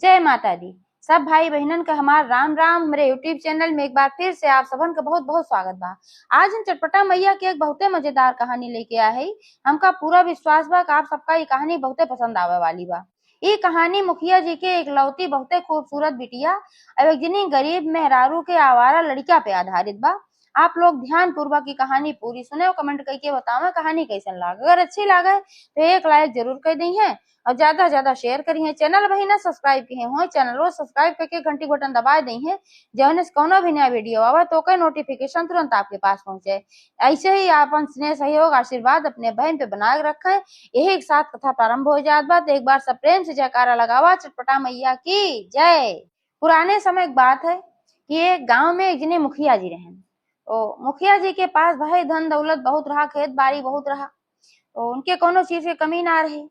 जय माता दी। सब भाई बहनन का हमार राम राम। मेरे यूट्यूब चैनल में एक बार फिर से आप सबन का बहुत बहुत स्वागत बा। आज हम चटपटा मैया की एक बहुते मजेदार कहानी लेके आए है। हमका पूरा विश्वास बा कि आप सबका ये कहानी बहुते पसंद आवे वाली बा। ये कहानी मुखिया जी के इकलौती बहुते खूबसूरत बिटिया और एक जनी गरीब मेहरारू के आवारा लड़का पे आधारित बा। आप लोग ध्यान पूर्वक की कहानी पूरी सुने और कमेंट करके बतावे कहानी कैसन लागे। अगर अच्छी लागे तो एक लाइक जरूर कर दी है और ज्यादा ज्यादा शेयर करी है। चैनल वही ना सब्सक्राइब किए हो, चैनल को सब्सक्राइब करके घंटी बटन दबा दी है, जौन से कोनो भी नया वीडियो आवे तो कई नोटिफिकेशन तुरंत आपके पास पहुंचे। ऐसे ही आप स्नेह सहयोग आशीर्वाद अपने बहन पे बनाए रखें। यही एक साथ कथा प्रारंभ हो जात बा। एक बार सब प्रेम से जयकारा लगावा चटपटा मैया की जय। पुराने समय की बात है कि एक गाँव में एक जने मुखिया जी रहे। तो मुखिया जी के पास भाई धन दौलत बहुत रहा, खेत बाड़ी बहुत रहा, तो उनके कोनो चीज की कमी ना रही।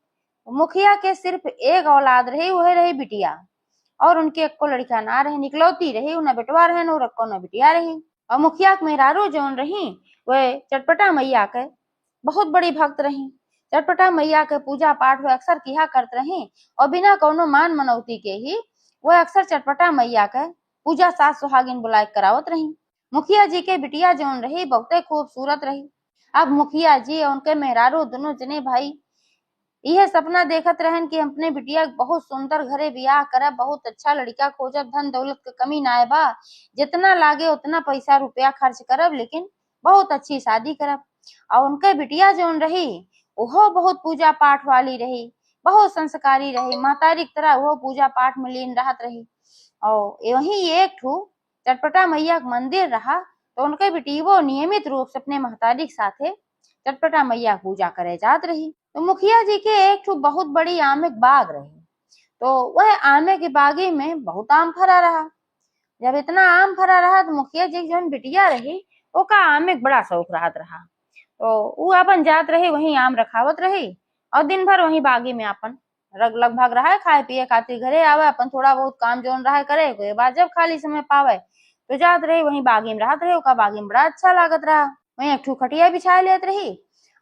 मुखिया के सिर्फ एक औलाद रही, वह रही बिटिया, और उनके एको लड़का ना रहे, निकलौती रही, न बेटवा रहे न रक्को न बिटिया रही। और मुखिया के मेहरारू जौन रही वह चटपटा मैया के बहुत बड़ी भक्त रही। चटपटा मैया के पूजा पाठ वह अक्सर किया करत रही और बिना कोनो मान मनौती के ही वह अक्सर चटपटा मैया के पूजा सास सुहागिन बुलाए करावत रही। मुखिया जी के बिटिया जौन रही बहुते खूबसूरत रही। अब मुखिया जी और उनके मेहरारू दोनों जने भाई यह सपना देखत रहन कि अपने बिटिया बहुत सुंदर घरे बियाह करब, बहुत अच्छा लड़का खोजब, धन दौलत के कमी ना बा, जितना लागे उतना पैसा रुपया खर्च करब, लेकिन बहुत अच्छी शादी करब। और उनके बिटिया जौन रही वो बहुत पूजा पाठ वाली रही, बहुत संस्कारी रही, महतारी की तरह वो पूजा पाठ में लीन रहत रही। और वही एक ठू चटपटा मैया का मंदिर रहा, तो उनके बिटी वो नियमित रूप से अपने महतारी के साथे चटपटा मैया पूजा करे जात रही। तो मुखिया जी के एक ठो बहुत बड़ी आम के बाग रही, तो वह आमे के बागी में बहुत आम फरा रहा। जब इतना आम फरा रहा तो मुखिया जी की जो बिटिया रही ओका आमे के बड़ा शौक रहत रहा। तो वो अपन जात रही वही आम रखावत रही और दिन भर वही बागी में अपन लगभग रहा, खाए पिए खातिर घरे आवे, अपन थोड़ा बहुत काम जोन रहा करे, कोई बात जब खाली समय पावे तो जात रही वही बागी में रहत रही। ओका बागी में बड़ा अच्छा लागत रहा। वही एक ठू खटिया बिछा लेत रही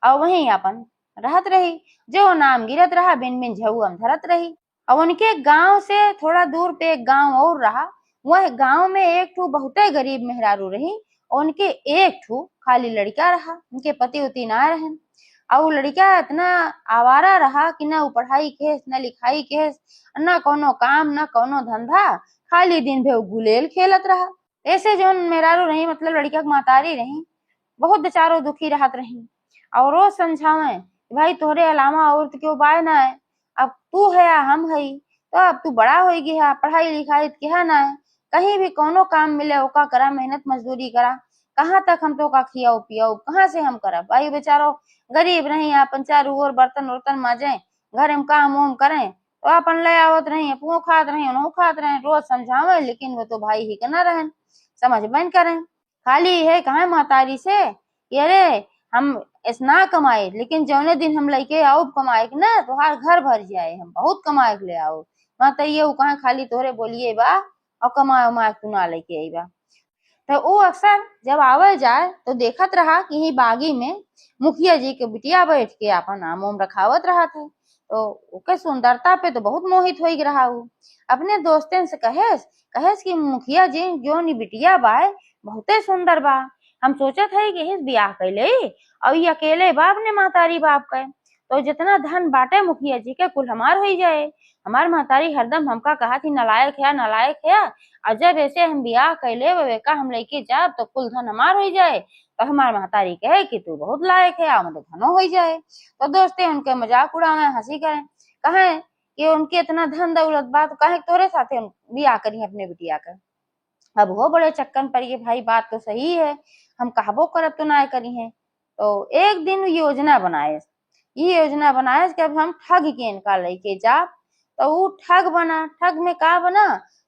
और वही अपन रहत रही। जो नाम गिरत रहा बिन बिन झउम धरत रही। और उनके गांव से थोड़ा दूर पे एक गांव और रहा। वह गांव में एक ठू बहुते गरीब मेहरारू रही और उनके एक ठू खाली लड़का रहा, उनके पति उती ना रहे। और वो लड़का इतना आवारा रहा कि ना वो पढ़ाई केस न लिखाई केस, न कोनो काम न कोनो धंधा, खाली दिन भर गुलेल खेलत रहा। ऐसे जो मेहरारू रही मतलब लड़का के महतारी रही बहुत बेचारो दुखी रहत रही और रोज समझावे भाई तोहरे अलावा और तो क्यों बाय ना है, अब तू है या हम है, तो अब तू बड़ा हो गया, पढ़ाई लिखाई क्या ना है, कहीं भी कोनो काम मिले ओका करा, मेहनत मजदूरी करा, कहाँ तक हम तो का खियाओ पियाओ, कहाँ से हम करब। भाई बेचारो गरीब नहीं, अपन चारू ओर बर्तन उर्तन माजे, घर में काम उम करें तो अपन ले आवत रही, अपनो खात रही उन्हों खात रहे। रोज समझावे लेकिन वो तो भाई ही के ना रहे, समझ बन करें। खाली है कहा महतारी से कि अरे हम इतना कमाए, लेकिन जौने दिन हम लेके आओ कमाए के ना तुहार घर भर जाए, हम बहुत कमाए के ले आओ। माता कहा खाली तोहरे बोलिए बा और कमाए उमाए तू ना लेके आई बा। तो वो अक्सर जब आवे जाए तो देखत रहा कि ही बागी में मुखिया जी के बिटिया बैठ के अपन आम उम रखावत रहा था। तो ओके सुंदरता पे तो बहुत मोहित हो रहा। वो अपने दोस्तन से कहेस कहेस कि मुखिया जी जो नी बिटिया बाय बहुते सुंदर बा, हम सोचत है कि इस ब्याह कैले और ये अकेले बा अपने महतारी बाप के, तो जितना धन बाटे मुखिया जी के कुल हमार हो जाए। हमार महतारी हरदम हमका कहा थी नलायक है नलायक है, और जब ऐसे हम ब्याह कैले वेका हम लेके जाब तो कुल धन हमार हो जाए। तो हमार महतारी कहे कि तू बहुत लायक है, मतलब धनो हो जाए। तो दोस्ते उनके मजाक उड़ावे, हंसी करें, कहे कि उनके इतना धन दौलत बात कहे तोरे साथे ब्याह करी अपने बिटिया का। अब वो बड़े चक्कन पर ये भाई बात तो सही है, हम कहबो करब तो ना करी है। तो एक दिन योजना बनाए, ये योजना बनाए कि अब हम ठग के इनका लेके जा। तो वो ठग बना, ठग में का बना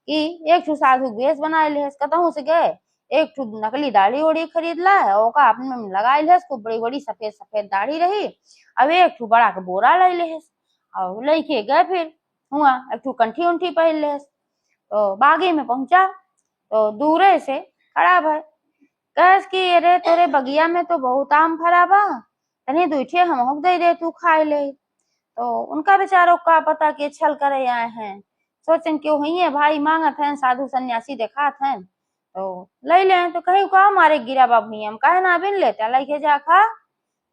कि एक ठू साधु वेश बनाए ले, कतहू से गए एक ठू नकली दाढ़ी ओढ़ी खरीद ला है ओका अपने में लगाए ले, खूब बड़ी बड़ी सफेद सफेद दाढ़ी रही। अब एक ठू बड़ा का बोरा ले ले और लेके गए, फिर हुआ एक ठू कंठी उंठी पहन ले। तो बागी में पहुंचा तो दूरे से खड़ा भाई कस कि अरे तोरे बगिया में तो बहुत आम फरा बा, तनी दूठे हम दे दे तू खाए ले। तो उनका बेचारों का पता कि छल करे आए हैं, सोचन क्यों हुई है भाई मांगत है साधु सन्यासी देखात है तो लई ले। तो कहीं का मारे गिरा बा भुइया, कहे ना बिन लेता लइके जा खा।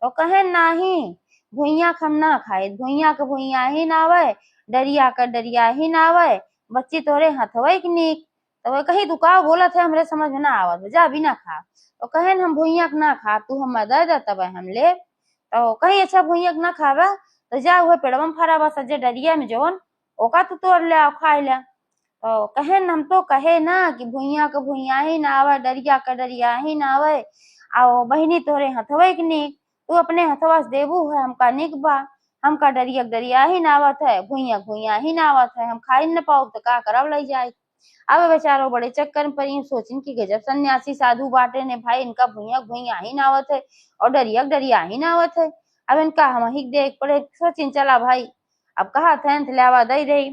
तो कहे नाही भुइया हम ना खाए, भुइया के भुइया ही ना आवे, डरिया का डरिया ही ना आवे, बच्ची तोरे हथवे की नीक। तो वह कही तू का बोलत है हमरे समझ में ना आवत, जा भी ना खा। तो कहे हम भुइया के ना खा, तू हम दे दे तब हम ले। तो कही अच्छा भुइया के ना खावा तो जा हुए पेड़वा में फरा बा सज्जे डरिया में जोन ओका तू तोड़ ले आ खाए ले। तो कहे हम तो कहे ना कि भुइया के भुइया ही ना आवे, डरिया का डरिया ही ना आवे, आओ बहिनी तोरे हथवे के नीक, तू अपने हथवा से देबू है हमका निक बा, हमका डरिया डरिया ही ना आवत है, भुइया भुइया ही ना आवत है, हम खाई न पाऊ तो का करब लई जाए। अब बेचारो बड़े चक्कर में पड़ी, सोचिन की गजब सन्यासी साधु बाटे ने भाई, इनका भुइया भुइया ही ना आवत है और डरिया डरिया ही ना आवत है। अब इनका हम ही देख पड़े, सोचिन चला भाई अब कहा थे लावा दई रही।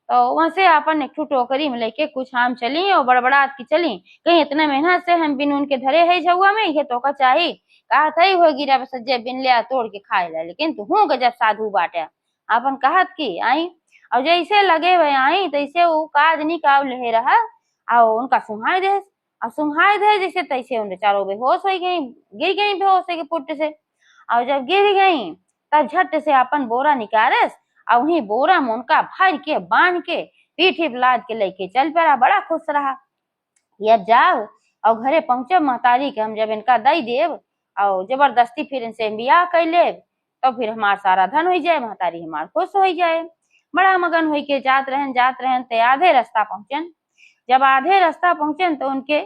तो वहां से अपन एक टोकरी में लेके कुछ आम चली और बड़बड़ात की चली, कहीं इतने मेहनत से हम बिन उनके धरे है झुआ में ये तो का चाहिए, कहा था हो गिरा सज्जे बिन लिया तोड़ के खाए ला, लेकिन तू हूँ गजब साधु बाटे। अपन कहत की आई और जैसे लगे हुए आई तैसे वो काज नहीं काव ले रहा और उनका सुहाय दे और सुहाय दे जैसे तैसे उनके चारों बेहोश हो गई, गिर गई बेहोश के पुट से। और जब गिर गई तब झट से अपन बोरा निकालस और वही बोरा में उनका भर के बांध के पीठी लाद के लेके चल पड़ा, बड़ा खुश रहा। ये अब जाओ और घरे पहुंचे महतारी के हम जब इनका दई देव और जबरदस्ती फिर इनसे बियाह कर ले तो फिर हमार सारा धन हो जाए, महतारी हमार खुश हो जाए। बड़ा मगन हो के जात रहन ते आधे रास्ता पहुंचन। जब आधे रास्ता पहुंचन तो उनके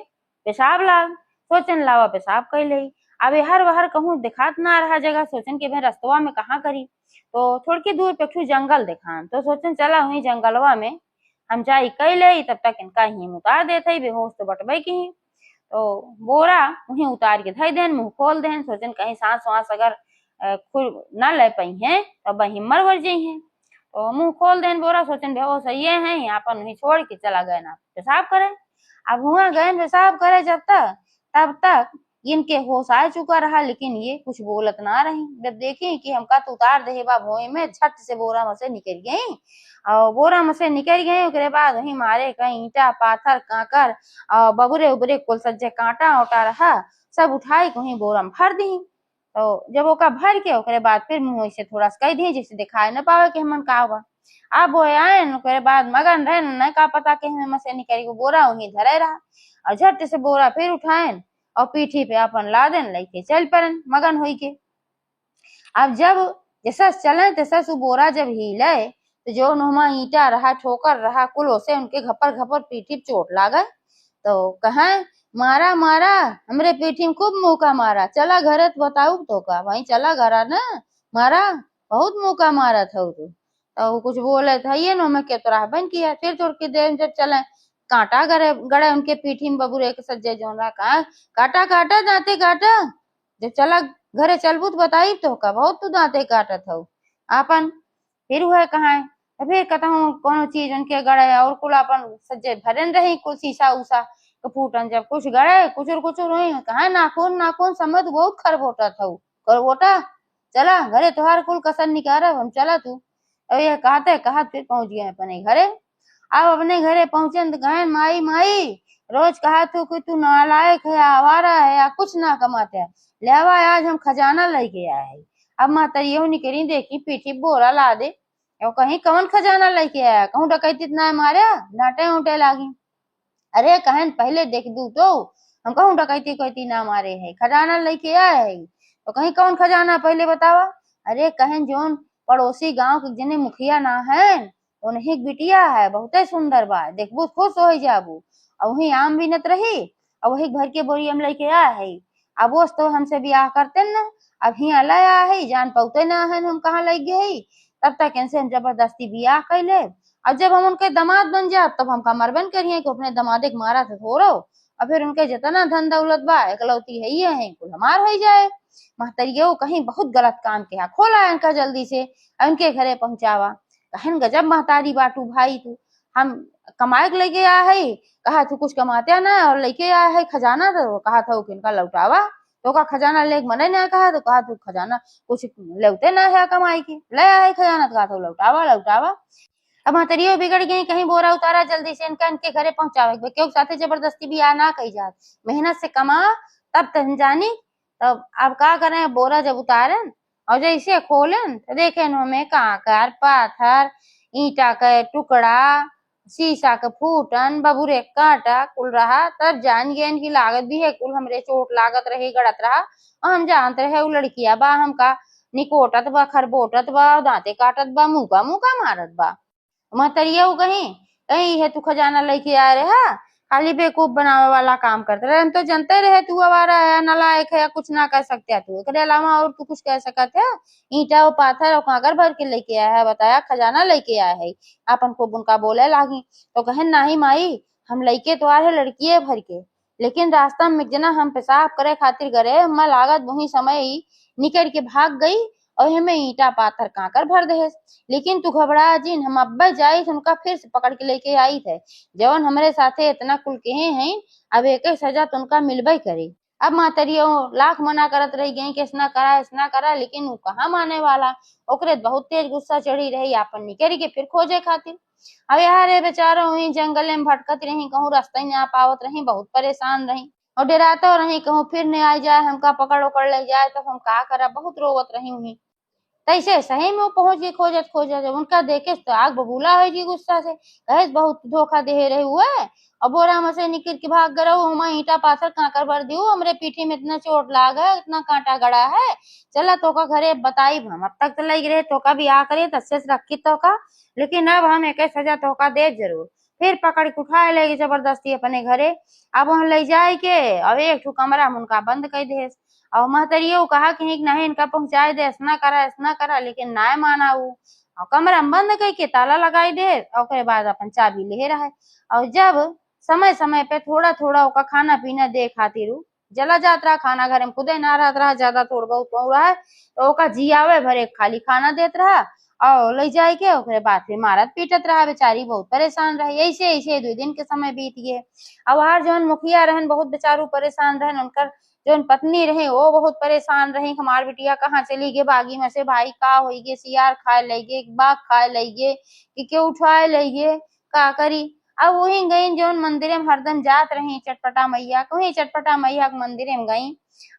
पेशाब लाग, सोचन लावा पेशाब कर ले। अब हर वहर कहूँ दिखात ना रहा जगह, सोचन के भाई रस्तवा में कहाँ करी। तो थोड़ी दूर पे जंगल दिखान तो सोचन चला वही जंगलवा में हम जाई कई ले, तब तक इनका ही उतार देते बेहोश तो बटबे की ही। तो बोरा वहीं उतार के धई देन, मुंह खोल देन, सोचन कहीं सांस वास अगर खुल न ले पाई है तो वही मर वर जी है। तो मुंह खोल देन बोरा, सोचन बेहोश ये है अपन वहीं छोड़ के चला गए ना पेशाब करे। अब हुआ गए पेशाब करे जब तक तब तक इनके होश आ चुका रहा, लेकिन ये कुछ बोलत ना रही। जब देखी कि हमका तो उतार दे बा भोई में, झट से बोरा में से निकल गई और बोरा में से निकल गई। उसके बाद वही मारे कहीं ईंटा पाथर काकर और बबुरे उबरे कुल सज्जे कांटा उटा रहा सब उठाई कहीं बोरा में भर दी। तो जब ओका भर के ओकरे बाद फिर मुंह से थोड़ा सा कह दी जिससे दिखाई न पावे कि हमन का हुआ। अब वो आए ओकरे बाद मगन रहे न का पता के हमें मसे निकली, बोरा वहीं धरे रहा और झट से बोरा फिर उठाए और पीठी पे अपन लादेन लेके चल पड़न मगन हुई के। अब जब जैसा चले तैसा सु बोरा जब हिले तो जो नोमा ईंटा रहा ठोकर रहा कुल से उनके घपर घपर पीठी चोट लागे। तो कहा मारा मारा हमरे पीठी में खूब मुका मारा, चला घरे तो बताऊ तो का वही चला घरा ना मारा बहुत मुका मारा था तो कुछ बोले था ये नो मैं के तो बन किया। फिर तोड़ के देर जब चले कांटा गड़े गड़े उनके पीठी में बबुरे के सज्जे जोन रहा, कहा काटा काटा दांते काटा, जब चला घरे चलबू तो बताई तो का बहुत तू दांते काटा था आपन। फिर वह कहा फिर कहता हूँ कौन चीज उनके गड़े और कुल अपन सज्जे भरन रही कुल शीशा उषा फूटन, जब कुछ गड़े कुचुर कुचुर हुई कहा नाखून नाखून समझ बहुत खरबोटा था खरबोटा, चला घरे तुहार कुल कसर निकाल हम चला तू। अब यह कहते कहा फिर पहुंच गए अपने घरे। अब अपने घरे पहुंचे तो कहे माई माई रोज कहा तू नालायक है आवारा है या कुछ ना कमाते है, लेवा आज हम खजाना लेके आए है। अब माता ये निकली देखी पीठी बोरा ला दे और कहीं कौन खजाना लेके आया, कहूँ डकैती ना मारे डांटे उंटे लागी। अरे कहन पहले देख दू तो हम कहूँ डकैती कैती ना मारे है खजाना लेके आए है। तो कहीं कौन खजाना पहले बतावा। अरे कहन जोन पड़ोसी गांव के जने मुखिया ना है उन्हीं बिटिया है बहुते सुंदर बा, देखबू खुश हो जाबू और वही आम बीनत रही और वही घर के बोरी हम लेके आया है। अब वो तो हमसे ब्याह करते न, अब हिया लाया है जान पौते ना है हम कहाँ लग गए। तब तक इनसे हम जबरदस्ती ब्याह कर ले और जब हम उनके दामाद बन जाए तब हम मरबन करिए कि अपने दामादे के मारा थे थोड़ो और फिर उनके जितना धन दौलत बा इकलौती है ये है कुल हमार हो जाए। महतरियो कहीं बहुत गलत काम किया, खोला इनका जल्दी से उनके घरे पहुंचावा। कहन गजब महतारी बाटू भाई तू, हम कमाए के लेके आया है, कहा तू कुछ कमाते ना और लेके आया है खजाना, तो कहा था इनका लौटावा तो का खजाना ले मने ना कहा तो कहा तू खजाना कुछ लौटे ना है कमाई की ले आए खजाना तो कहा था लौटावा लौटावा। अब महतरियो बिगड़ गई, कहीं बोरा उतारा जल्दी से इनका इनके घरे पहुंचावे, क्यों साथे जबरदस्ती भी आ ना कही जात, मेहनत से कमा तब तन जानी। तब अब का करें, बोरा जब उतारन और जैसे खोलन तो देखे हमें कांकर पाथर ईटा के टुकड़ा शीशा के फूटन बबूरे कांटा कुल रहा, तब जान गए इनकी लागत भी है कुल हमरे चोट लागत रही गड़त रहा। और हम जानते रहे वो लड़किया बा हमका निकोटत बा खरबोटत बा दांते काटत बा मुंह का मारत बा। महतरिया कहीं कहीं है तू खजाना लेके आ रहा, खाली बेवकूफ बनावे वाला काम करते रहे, हम तो जानते रहे तू आवारा है नालायक है कुछ ना कर सकते है तू, एकरे अलावा और तू कुछ कह सकत है। ईटा और पाथर और कांकर भर के लेके आया है, बताया खजाना लेके आया है, अपन खूब उनका बोले लागी तो कहे नहीं माई हम लइके तो आ रहे लड़की भर के, लेकिन रास्ता में जना हम पेशाब करे खातिर गए हमार लागत वही समय ही निकल के भाग गई और हमें ईटा पाथर कांकर भर दे। लेकिन तू घबरा जिन, हम अब्बे जाई तो उनका फिर से पकड़ के लेके आई थे, जवन हमारे साथे इतना कुल के हैं अब एक सजा तो उनका मिलबे करे। अब महतरियो लाख मना करत रही गई कि इसना करा, लेकिन वो कहाँ माने वाला, ओकरे बहुत तेज गुस्सा चढ़ी रही आपन निकरी के फिर खोजे खातिर। अब यार बेचारा वही जंगल में भटकत रही, कहूँ रास्ता ही ना पावत रही, बहुत परेशान रही और डराता रही कहूँ फिर नहीं आ जाए हमका पकड़ उकड़ ले जाए तब हम का करा, बहुत रोवत रही हुई। तैसे सही में वो पहुंच गई खोजत खोजत, उनका देखे तो आग बबूला हो गई गुस्सा से, कहे बहुत धोखा दे रहे हुए और बोरा में से निकल के भाग गए, हम ईटा पाथर कांकर भर दियो, हमरे पीठी में इतना चोट लाग है इतना कांटा गड़ा है, चला तो का घरे बताई हम, अब तक तो लग रहे तो का भी आ करे तस्से से रखी तो का, लेकिन अब हम एक सजा तो का दे जरूर। फिर पकड़ के उठाए लेगी जबरदस्ती अपने घरे, अब वहां ले जाए के अब एक कमरा में उनका बंद कर दे और महतरियो कहा कि नहीं इनका पहुंचाए दे ऐसा करा, लेकिन ना माना वो और कमरा बंद करके ताला लगाई दे और बाद अपन चाबी ले रहा है। और जब समय समय पे थोड़ा थोड़ा ओका खाना पीना दे खातिर जला जात रहा, खाना घर में खुदे ना रहत रहा, ज्यादा थोड़ा बहुत हो रहा है तो ओका जियावे भरे खाली खाना देत रहा और ले जाए के ओकरे बाद फिर मारत पीटत रहा, बेचारी बहुत परेशान रही। ऐसे ऐसे 2 दिन के समय बीत गए। अब हर जौन मुखिया रहन बहुत बेचारू परेशान रहन, उनकर जो पत्नी रहे वो बहुत परेशान रही, हमार बिटिया कहाँ चली गए बागी में से, भाई का होई गे सियार खाए लगे बाघ खाए लगे कि क्यों उठाए लगे का करी। अब वही गई जौन मंदिर में हरदम जात रही चटपटा मैया वही चटपटा मैया के मंदिर में गई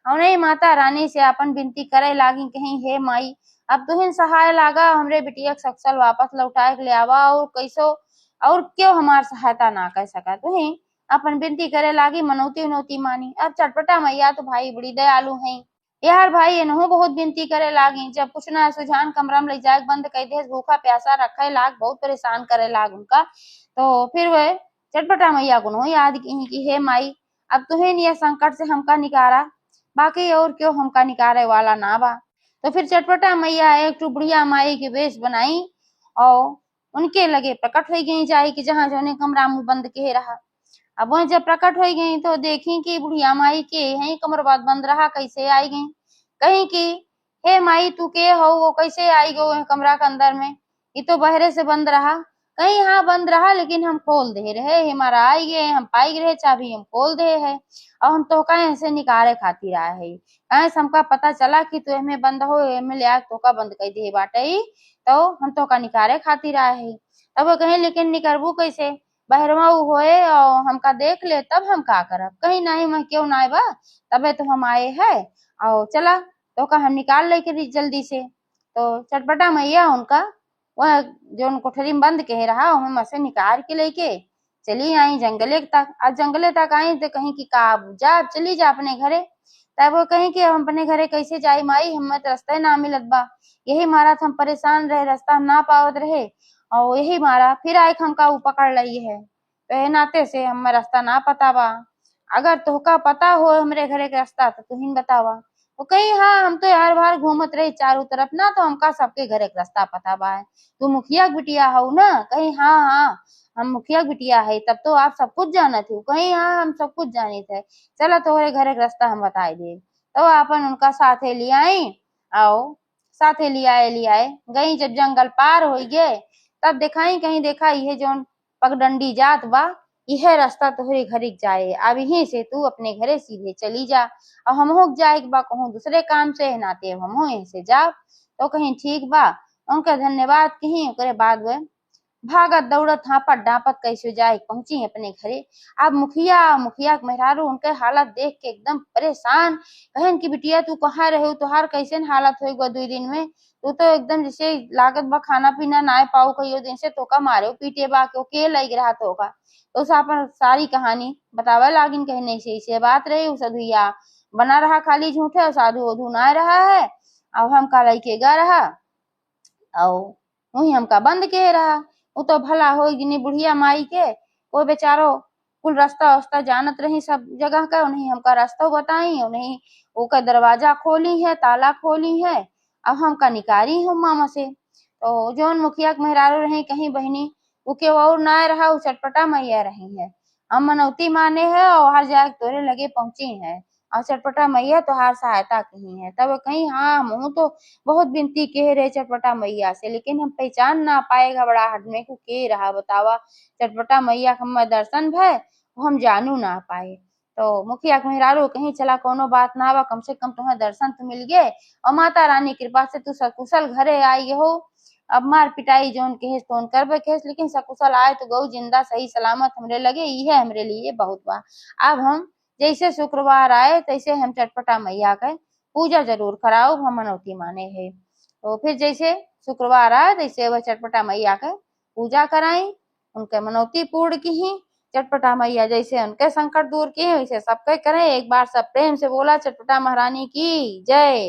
और नहीं माता रानी से अपन विनती करे लागी कहीं हे माई अब तुहिन सहाय लागा हमरे बिटिया के सक्सल वापस लौटाए के ले आवा और कैसो और क्यों हमार सहायता ना कर सका, तुही अपन विनती करे लागी मनौती उनौती मानी। अब चटपटा मैया तो भाई बड़ी दयालु है, यार भाई एनहु बहुत विनती करे लागी, जब कुछ ना सुझान कमरा में ले जाए बंद कर दे भूखा प्यासा रखे लाग बहुत परेशान करे लाग उनका, तो फिर वह चटपटा मैया को याद की हे माई अब तुहिन ये संकट से हमका निकारा, बाकी और क्यों हमका निकारे वाला ना बा। तो फिर चटपटा मैया एक बुढ़िया माई के वेश बनाई और उनके लगे प्रकट हो गई जाए कि जहाँ जो कमरा मुंह बंद के रहा। अब वह जब प्रकट हो गई तो देखी कि बुढ़िया माई के है कमर बात बंद रहा, कैसे आई गई, कहीं कि हे माई तू के हो वो कैसे आई गो कमरा के अंदर में, ये तो बहरे से बंद रहा, कहीं हाँ बंद रहा लेकिन हम खोल दे रहे हमारा आई गए हम पाई रहे चाबी हम खोल दे है और हम तो कहीं ऐसे निकाले खातिर आए है, कहीं हमका पता चला कि तू एमे बंद हो एमे ले आ तो का बंद कर दे बाटे तो हम तो का निकाले खातिर आए है। तब कहीं लेकिन निकलबू कैसे बहरवा होए और हमका देख ले तब हम का करब, कहीं नहीं मैं क्यों ना बा तबे तो हम आए है और चला तो का हम निकाल ले जल्दी से। तो चटपटा मैया उनका वह जो कोठरी में बंद कह रहा हमें से निकाल के लेके चली आई जंगले तक। आज जंगले तक आई तो कहीं की का जा चली जा अपने घरे, तब वो कहीं कि हम अपने घरे कैसे जाई माई हमें तो रास्ता ना मिलत बा, यही मारा हम परेशान रहे रास्ता हम ना पावत रहे और यही मारा फिर आए हमका ऊ पकड़ ली है, तो नाते से हम रास्ता ना पता बा, अगर तोहका पता हो हमरे घरे के रास्ता तो तुहिन बतावा। तो कहीं हाँ हम तो हर बार घूमत रही चारों तरफ ना तो हमका सबके घरे के रास्ता पता बा है, तू मुखिया की बिटिया हो ना, कहीं हाँ हाँ हम मुखिया की बिटिया है तब तो आप सब कुछ जानत हो, कहीं हाँ हम सब कुछ जाने थे, चलो तोहरे घरे के रास्ता हम बताए दे। तो अपन उनका साथे ले आई आओ साथे ले आए गई, जब जंगल पार हो गए तब दिखाई कहीं देखा ये जो पगडंडी जात बा यह रास्ता तोहरे घरे जाए, अब यहीं से तू अपने घरे सीधे चली जा और हम हो जाए बा कहूँ दूसरे काम से नाते हम हो यहीं से जा। तो कहीं ठीक बा उनका धन्यवाद कहीं ओकरे बाद वह भागत दौड़त हापत डापत कैसे जाए पहुंची अपने घरे। अब मुखिया के मेहरारू उनके हालत देख के एकदम परेशान। कहन की बिटिया तू कहाँ रहे, तुहार कैसे हालत हो गो 2 दिन में, तू तो एकदम जैसे लागत बा खाना पीना ना पाऊ कहियो दिन से, तो का मारे पीटे बा के लग रहा तो का। तो उस अपन सारी कहानी बतावे लागिन, कहने से बात रही सधुइया बना रहा खाली झूठे, साधु वधु ना रहा है। अब हम का लई के गा रहा और वही हमका बंद के रहा। वो तो भला हो गिनी बुढ़िया माई के, वो बेचारो कुल रास्ता वास्ता जानत रही सब जगह का, उन्हें हमका रास्ता बताई, उन्हें ओका दरवाजा खोली है, ताला खोली है। अब हमका निकारी हूँ मामा से। तो जौन मुखिया के मेहरारू रही कहीं बहनी उके और ना रहा, वो चटपटा मैया रही है। हम मनौती माने है और हर जाके तोरे लगे पहुंची है, और चटपटा मैया तोहार सहायता कही है। तब कहीं हाँ मुँह तो बहुत विनती कह रहे चटपटा मैया से, लेकिन हम पहचान ना पाए घबराहट में को के रहा बतावा। चटपटा मैया का हमें दर्शन भय वो हम जानू ना पाए। तो मुखिया के मेहरारू कहीं चला कोनो बात ना बा, कम से कम तुम्हें दर्शन तो मिल गए और माता रानी कृपा से तू सकुशल घरे आई हो। अब मार पिटाई जोन केस तोन करबे केस, लेकिन सकुशल आए तो गौ जिंदा सही सलामत हमरे लगे, ये हमरे लिए बहुत बा। अब हम जैसे शुक्रवार आए तैसे हम चटपटा मैया के पूजा जरूर कराओ, हम मनौती माने है। तो फिर जैसे शुक्रवार आए तैसे वह चटपटा मैया के पूजा कराई, उनके मनौती पूर्ण की ही। चटपटा मैया जैसे उनके संकट दूर किए वैसे सबके करें। एक बार सब प्रेम से बोला चटपटा महारानी की जय।